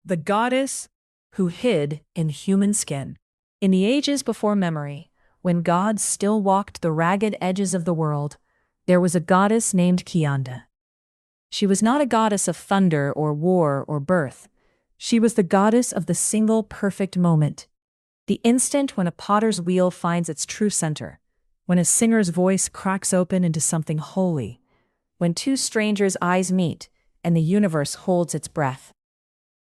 The goddess who hid in human skin. In the ages before memory, when gods still walked the ragged edges of the world, there was a goddess named Kianda. She was not a goddess of thunder or war or birth. She was the goddess of the single perfect moment. The instant when a potter's wheel finds its true center, when a singer's voice cracks open into something holy, when two strangers' eyes meet and the universe holds its breath.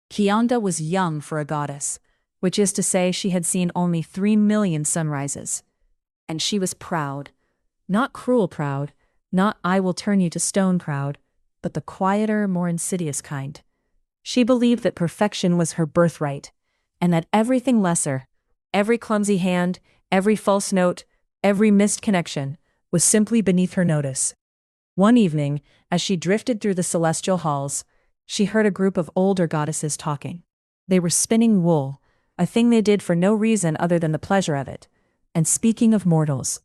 Kianda was young for a goddess, which is to say she had seen only 3 million sunrises. And she was proud. Not cruel proud, not I will turn you to stone proud, but the quieter, more insidious kind. She believed that perfection was her birthright, and that everything lesser, every clumsy hand, every false note, every missed connection, was simply beneath her notice. One evening, as she drifted through the celestial halls, she heard a group of older goddesses talking. They were spinning wool, a thing they did for no reason other than the pleasure of it, and speaking of mortals.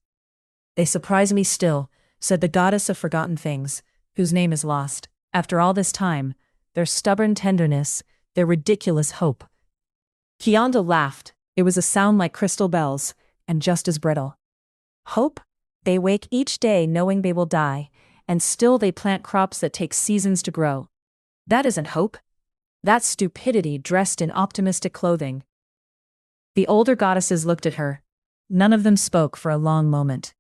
"They surprise me still," said the goddess of forgotten things, whose name is lost, after all this time, their stubborn tenderness, their ridiculous hope. Kianda laughed. It was a sound like crystal bells, and just as brittle. Hope? They wake each day knowing they will die, and still they plant crops that take seasons to grow. That isn't hope. That's stupidity dressed in optimistic clothing. The older goddesses looked at her. None of them spoke for a long moment.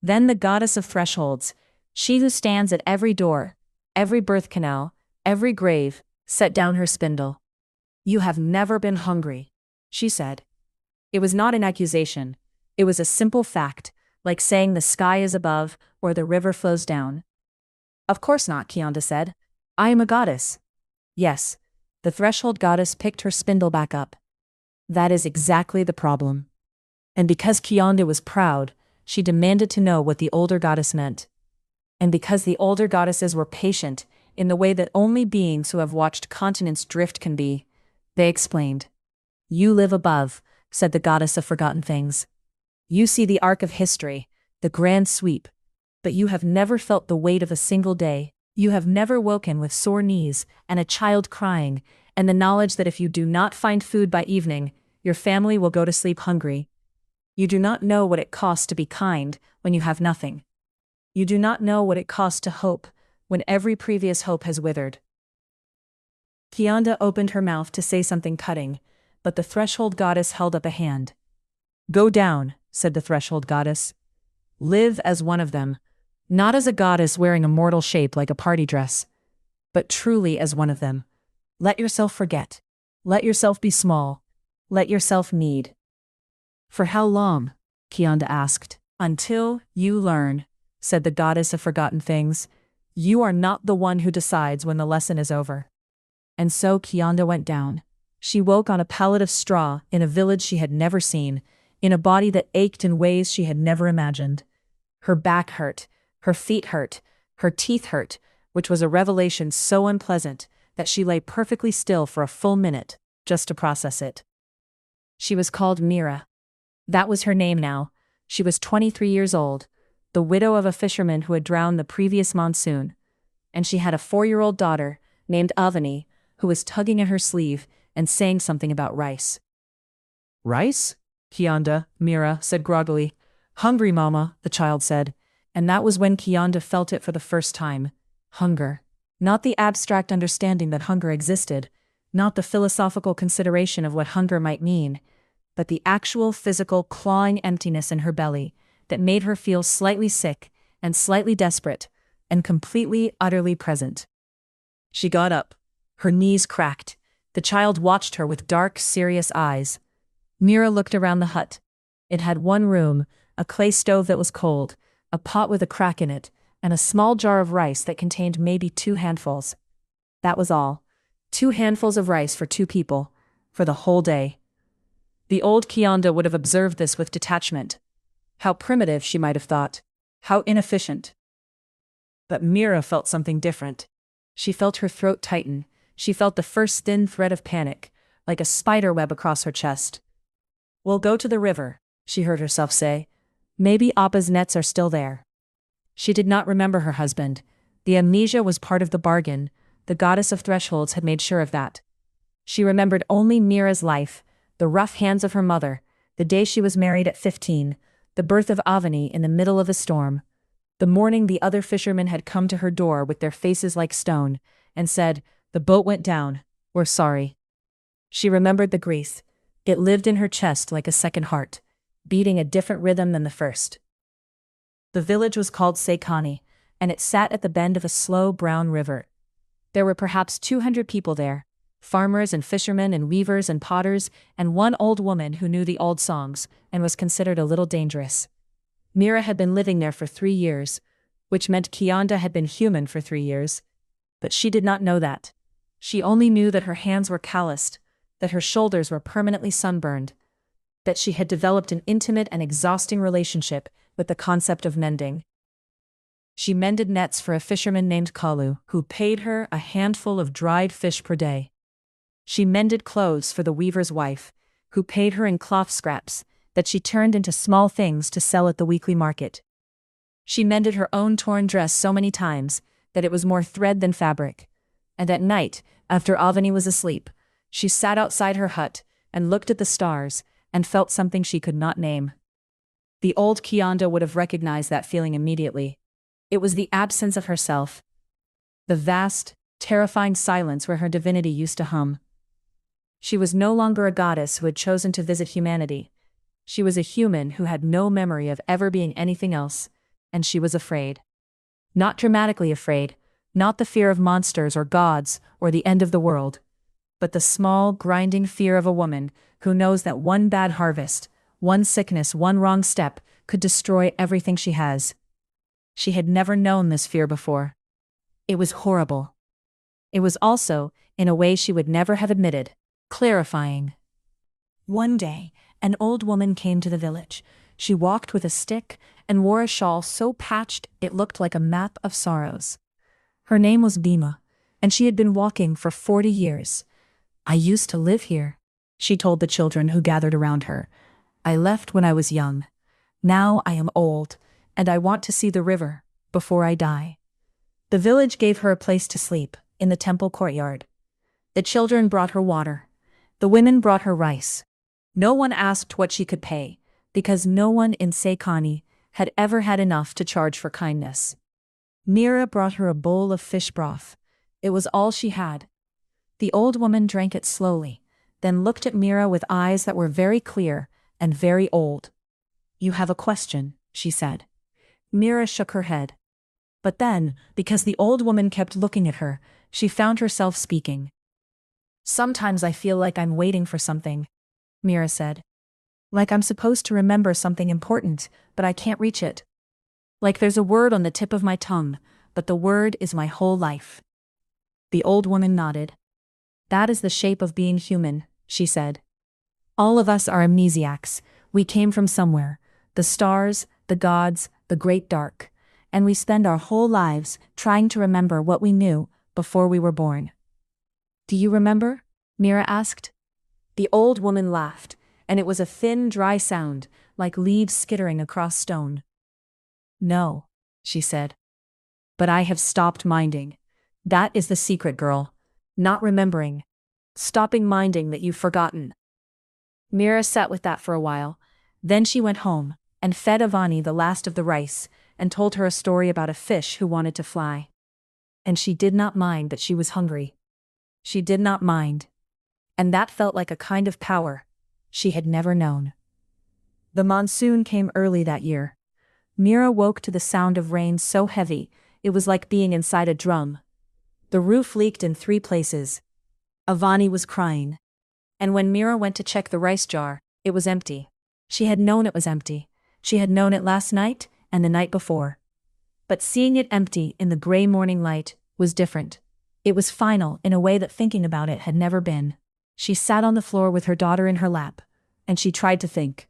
Then the goddess of thresholds, she who stands at every door, every birth canal, every grave, set down her spindle. "You have never been hungry," she said. It was not an accusation. It was a simple fact, like saying the sky is above or the river flows down. "Of course not," Kianda said. "I am a goddess." "Yes." The threshold goddess picked her spindle back up. "That is exactly the problem." And because Kianda was proud, she demanded to know what the older goddess meant. And because the older goddesses were patient, in the way that only beings who have watched continents drift can be, they explained. "You live above," said the goddess of forgotten things. "You see the arc of history, the grand sweep, but you have never felt the weight of a single day. You have never woken with sore knees and a child crying, and the knowledge that if you do not find food by evening, your family will go to sleep hungry. You do not know what it costs to be kind when you have nothing. You do not know what it costs to hope when every previous hope has withered." Kianda opened her mouth to say something cutting, but the threshold goddess held up a hand. "Go down," said the threshold goddess. "Live as one of them, not as a goddess wearing a mortal shape like a party dress, but truly as one of them. Let yourself forget. Let yourself be small. Let yourself need." "For how long?" Kianda asked. "Until you learn," said the goddess of forgotten things. "You are not the one who decides when the lesson is over." And so Kianda went down. She woke on a pallet of straw in a village she had never seen, in a body that ached in ways she had never imagined. Her back hurt, her feet hurt, her teeth hurt, which was a revelation so unpleasant that she lay perfectly still for a full minute, just to process it. She was called Meera. That was her name now. She was 23 years old, the widow of a fisherman who had drowned the previous monsoon, and she had a 4-year-old daughter named Avani, who was tugging at her sleeve and saying something about rice. "Rice?" Kianda, Meera, said groggily. "Hungry, Mama," the child said, and that was when Kianda felt it for the first time. Hunger. Not the abstract understanding that hunger existed, not the philosophical consideration of what hunger might mean, but the actual physical clawing emptiness in her belly that made her feel slightly sick and slightly desperate and completely, utterly present. She got up. Her knees cracked. The child watched her with dark, serious eyes. Meera looked around the hut. It had one room, a clay stove that was cold, a pot with a crack in it, and a small jar of rice that contained maybe 2 handfuls. That was all. 2 handfuls of rice for 2 people, for the whole day. The old Kianda would have observed this with detachment. How primitive, she might have thought. How inefficient. But Meera felt something different. She felt her throat tighten. She felt the first thin thread of panic, like a spider web across her chest. "We'll go to the river," she heard herself say. "Maybe Appa's nets are still there." She did not remember her husband. The amnesia was part of the bargain. The goddess of thresholds had made sure of that. She remembered only Meera's life, the rough hands of her mother, the day she was married at 15, the birth of Avani in the middle of a storm, the morning the other fishermen had come to her door with their faces like stone, and said, "The boat went down, we're sorry." She remembered the grief. It lived in her chest like a second heart, beating a different rhythm than the first. The village was called Seikani, and it sat at the bend of a slow brown river. There were perhaps 200 people there, farmers and fishermen and weavers and potters, and one old woman who knew the old songs and was considered a little dangerous. Meera had been living there for 3 years, which meant Kianda had been human for 3 years. But she did not know that. She only knew that her hands were calloused, that her shoulders were permanently sunburned, that she had developed an intimate and exhausting relationship with the concept of mending. She mended nets for a fisherman named Kalu, who paid her a handful of dried fish per day. She mended clothes for the weaver's wife, who paid her in cloth scraps that she turned into small things to sell at the weekly market. She mended her own torn dress so many times that it was more thread than fabric. And at night, after Avani was asleep, she sat outside her hut and looked at the stars and felt something she could not name. The old Kianda would have recognized that feeling immediately. It was the absence of herself. The vast, terrifying silence where her divinity used to hum. She was no longer a goddess who had chosen to visit humanity. She was a human who had no memory of ever being anything else, and she was afraid. Not dramatically afraid, not the fear of monsters or gods or the end of the world, but the small, grinding fear of a woman who knows that one bad harvest, one sickness, one wrong step could destroy everything she has. She had never known this fear before. It was horrible. It was also, in a way she would never have admitted, clarifying. One day, an old woman came to the village. She walked with a stick and wore a shawl so patched it looked like a map of sorrows. Her name was Bhima, and she had been walking for 40 years. "I used to live here," she told the children who gathered around her. "I left when I was young. Now I am old, and I want to see the river before I die." The village gave her a place to sleep, in the temple courtyard. The children brought her water. The women brought her rice. No one asked what she could pay, because no one in Seikani had ever had enough to charge for kindness. Meera brought her a bowl of fish broth. It was all she had. The old woman drank it slowly, then looked at Meera with eyes that were very clear and very old. "You have a question," she said. Meera shook her head. But then, because the old woman kept looking at her, she found herself speaking. "Sometimes I feel like I'm waiting for something," Meera said. "Like I'm supposed to remember something important, but I can't reach it. Like there's a word on the tip of my tongue, but the word is my whole life." The old woman nodded. "That is the shape of being human," she said. "All of us are amnesiacs. We came from somewhere, the stars, the gods, the great dark, and we spend our whole lives trying to remember what we knew before we were born." "Do you remember?" Meera asked. The old woman laughed, and it was a thin, dry sound, like leaves skittering across stone. "No," she said. "But I have stopped minding. That is the secret, girl. Not remembering. Stopping minding that you've forgotten." Meera sat with that for a while. Then she went home, and fed Avani the last of the rice, and told her a story about a fish who wanted to fly. And she did not mind that she was hungry. She did not mind. And that felt like a kind of power she had never known. The monsoon came early that year. Meera woke to the sound of rain so heavy, it was like being inside a drum. The roof leaked in 3 places. Avani was crying. And when Meera went to check the rice jar, it was empty. She had known it was empty. She had known it last night and the night before. But seeing it empty in the gray morning light was different. It was final in a way that thinking about it had never been. She sat on the floor with her daughter in her lap, and she tried to think.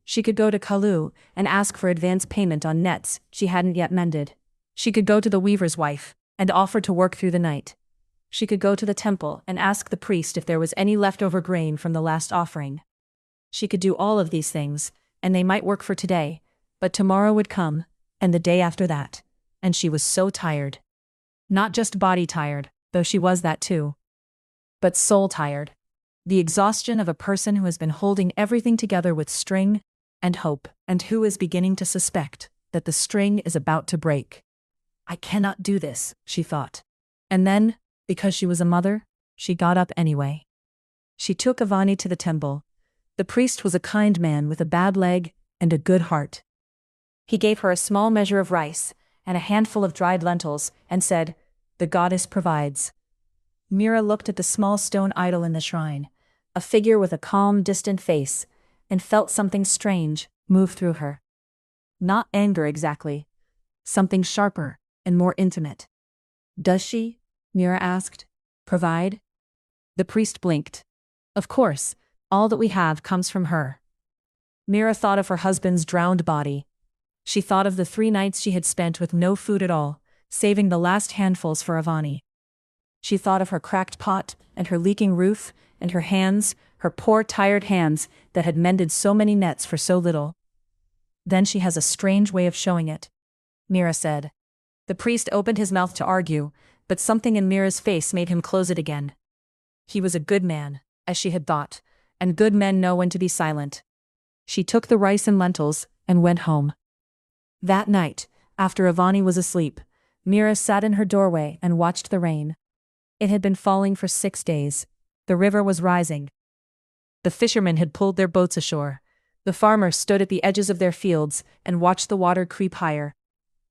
She could go to Kalu and ask for advance payment on nets she hadn't yet mended. She could go to the weaver's wife and offer to work through the night. She could go to the temple and ask the priest if there was any leftover grain from the last offering. She could do all of these things, and they might work for today, but tomorrow would come, and the day after that, and she was so tired. Not just body tired, though she was that too. but soul-tired. The exhaustion of a person who has been holding everything together with string and hope, and who is beginning to suspect that the string is about to break. I cannot do this, she thought. And then, because she was a mother, she got up anyway. She took Avani to the temple. The priest was a kind man with a bad leg and a good heart. He gave her a small measure of rice and a handful of dried lentils and said, "The goddess provides." Meera looked at the small stone idol in the shrine, a figure with a calm, distant face, and felt something strange move through her. Not anger exactly. Something sharper and more intimate. "Does she?" Meera asked. "Provide?" The priest blinked. "Of course, all that we have comes from her." Meera thought of her husband's drowned body. She thought of the 3 nights she had spent with no food at all, saving the last handfuls for Avani. She thought of her cracked pot, and her leaking roof, and her hands, her poor tired hands that had mended so many nets for so little. "Then she has a strange way of showing it," Meera said. The priest opened his mouth to argue, but something in Meera's face made him close it again. He was a good man, as she had thought, and good men know when to be silent. She took the rice and lentils and went home. That night, after Avani was asleep, Meera sat in her doorway and watched the rain. It had been falling for 6 days. The river was rising. The fishermen had pulled their boats ashore. The farmers stood at the edges of their fields and watched the water creep higher.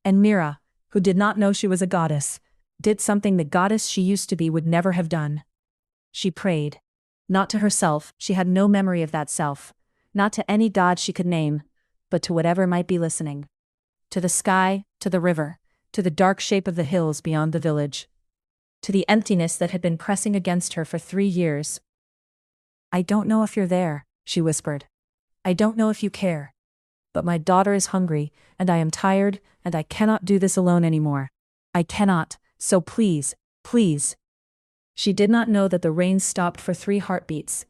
And Meera, who did not know she was a goddess, did something the goddess she used to be would never have done. She prayed. Not to herself, she had no memory of that self. Not to any god she could name, but to whatever might be listening. To the sky, to the river, to the dark shape of the hills beyond the village. To the emptiness that had been pressing against her for 3 years. "I don't know if you're there," she whispered. "I don't know if you care. But my daughter is hungry, and I am tired, and I cannot do this alone anymore. I cannot, so please, please." She did not know that the rain stopped for 3 heartbeats.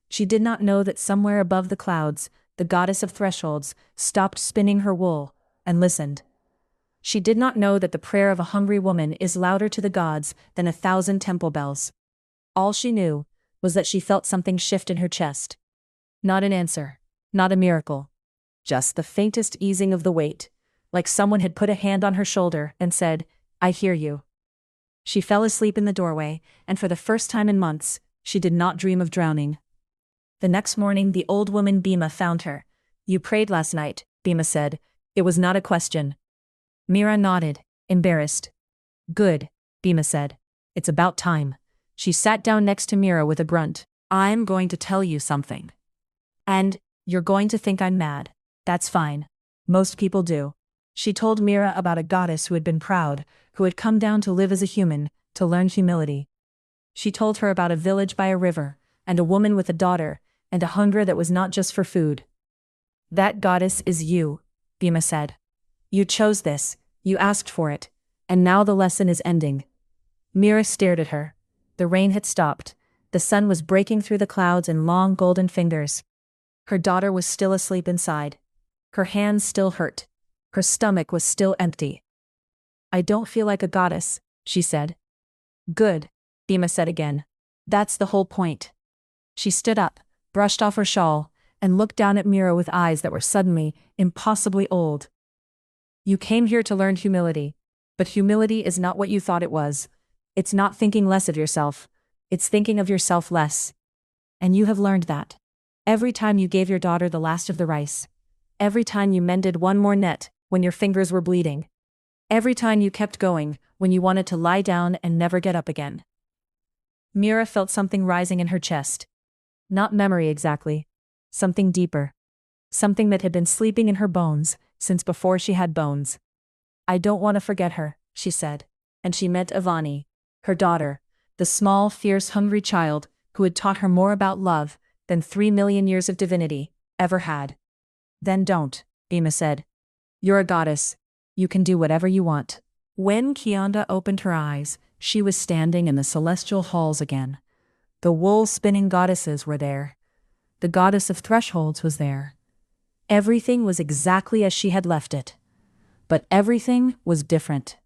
She did not know that somewhere above the clouds, the goddess of thresholds stopped spinning her wool and listened. She did not know that the prayer of a hungry woman is louder to the gods than 1,000 temple bells. All she knew was that she felt something shift in her chest. Not an answer, not a miracle. Just the faintest easing of the weight, like someone had put a hand on her shoulder and said, "I hear you." She fell asleep in the doorway, and for the first time in months, she did not dream of drowning. The next morning the old woman Bhima found her. "You prayed last night," Bhima said. It was not a question. Meera nodded, embarrassed. "Good," Bhima said. "It's about time." She sat down next to Meera with a grunt. "I'm going to tell you something. And you're going to think I'm mad. That's fine. Most people do." She told Meera about a goddess who had been proud, who had come down to live as a human, to learn humility. She told her about a village by a river, and a woman with a daughter, and a hunger that was not just for food. "That goddess is you," Bhima said. "You chose this, you asked for it, and now the lesson is ending." Meera stared at her. The rain had stopped. The sun was breaking through the clouds in long golden fingers. Her daughter was still asleep inside. Her hands still hurt. Her stomach was still empty. "I don't feel like a goddess," she said. "Good," Bhima said again. "That's the whole point." She stood up, brushed off her shawl, and looked down at Meera with eyes that were suddenly, impossibly old. "You came here to learn humility, but humility is not what you thought it was. It's not thinking less of yourself. It's thinking of yourself less. And you have learned that. Every time you gave your daughter the last of the rice. Every time you mended one more net when your fingers were bleeding. Every time you kept going when you wanted to lie down and never get up again." Meera felt something rising in her chest. Not memory exactly. Something deeper. Something that had been sleeping in her bones since before she had bones. "I don't want to forget her," she said. And she meant Avani, her daughter, the small, fierce, hungry child who had taught her more about love than 3 million years of divinity ever had. "Then don't," Bhima said. "You're a goddess. You can do whatever you want." When Kianda opened her eyes, she was standing in the celestial halls again. The wool-spinning goddesses were there. The goddess of thresholds was there. Everything was exactly as she had left it. But everything was different.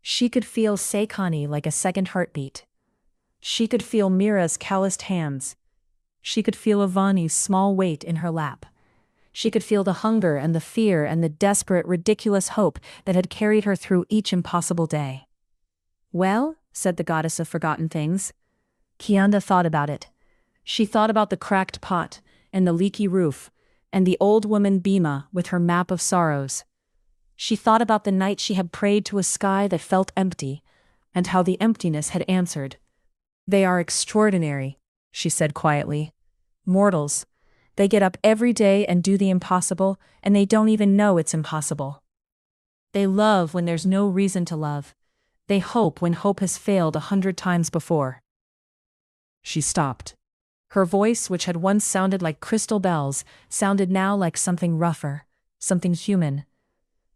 She could feel Sekani like a second heartbeat. She could feel Meera's calloused hands. She could feel Avani's small weight in her lap. She could feel the hunger and the fear and the desperate, ridiculous hope that had carried her through each impossible day. "Well," said the goddess of forgotten things. Kianda thought about it. She thought about the cracked pot, and the leaky roof, and the old woman Bhima with her map of sorrows. She thought about the night she had prayed to a sky that felt empty, and how the emptiness had answered. "They are extraordinary," she said quietly. "Mortals. They get up every day and do the impossible, and they don't even know it's impossible. They love when there's no reason to love. They hope when hope has failed 100 times before." She stopped. Her voice, which had once sounded like crystal bells, sounded now like something rougher, something human.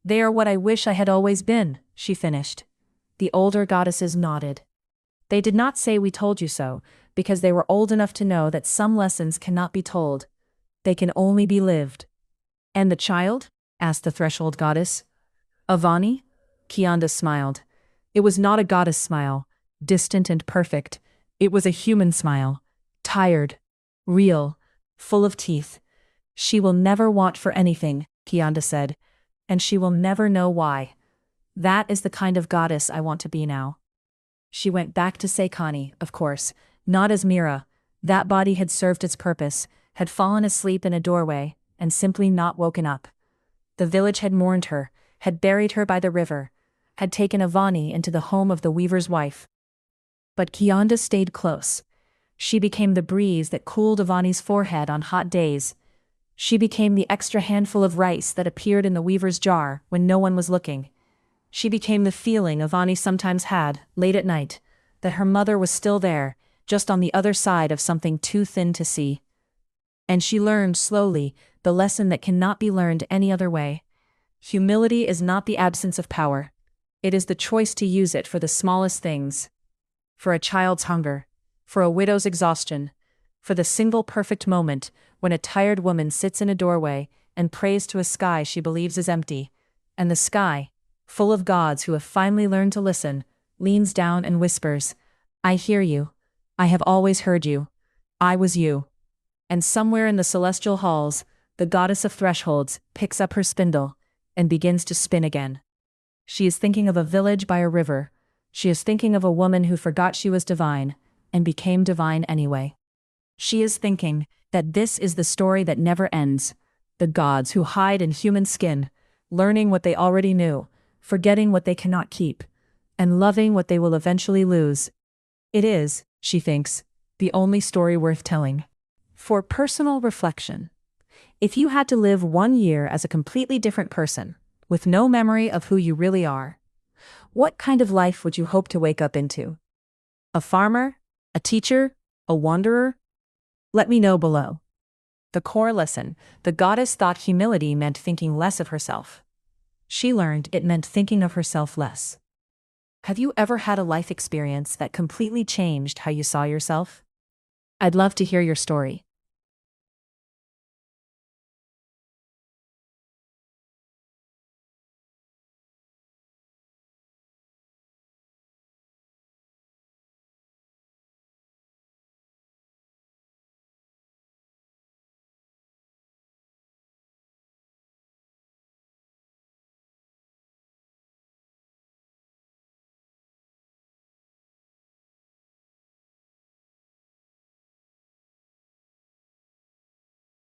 "They are what I wish I had always been," she finished. The older goddesses nodded. They did not say "we told you so," because they were old enough to know that some lessons cannot be told. They can only be lived. "And the child?" asked the threshold goddess. "Avani?" Kianda smiled. It was not a goddess smile, distant and perfect. It was a human smile. Tired, real, full of teeth. "She will never want for anything," Kianda said, "and she will never know why. That is the kind of goddess I want to be now." She went back to Sekani, of course, not as Meera. That body had served its purpose, had fallen asleep in a doorway, and simply not woken up. The village had mourned her, had buried her by the river, had taken Avani into the home of the weaver's wife. But Kianda stayed close. She became the breeze that cooled Avani's forehead on hot days. She became the extra handful of rice that appeared in the weaver's jar when no one was looking. She became the feeling Avani sometimes had, late at night, that her mother was still there, just on the other side of something too thin to see. And she learned slowly the lesson that cannot be learned any other way. Humility is not the absence of power. It is the choice to use it for the smallest things. For a child's hunger, for a widow's exhaustion, for the single perfect moment when a tired woman sits in a doorway and prays to a sky she believes is empty, and the sky, full of gods who have finally learned to listen, leans down and whispers, "I hear you. I have always heard you. I was you." And somewhere in the celestial halls, the goddess of thresholds picks up her spindle and begins to spin again. She is thinking of a village by a river. She is thinking of a woman who forgot she was divine and became divine anyway. She is thinking that this is the story that never ends. The gods who hide in human skin, learning what they already knew, forgetting what they cannot keep, and loving what they will eventually lose. It is, she thinks, the only story worth telling. For personal reflection, if you had to live 1 year as a completely different person, with no memory of who you really are, what kind of life would you hope to wake up into? A farmer? A teacher? A wanderer? Let me know below. The core lesson: the goddess thought humility meant thinking less of herself. She learned it meant thinking of herself less. Have you ever had a life experience that completely changed how you saw yourself? I'd love to hear your story.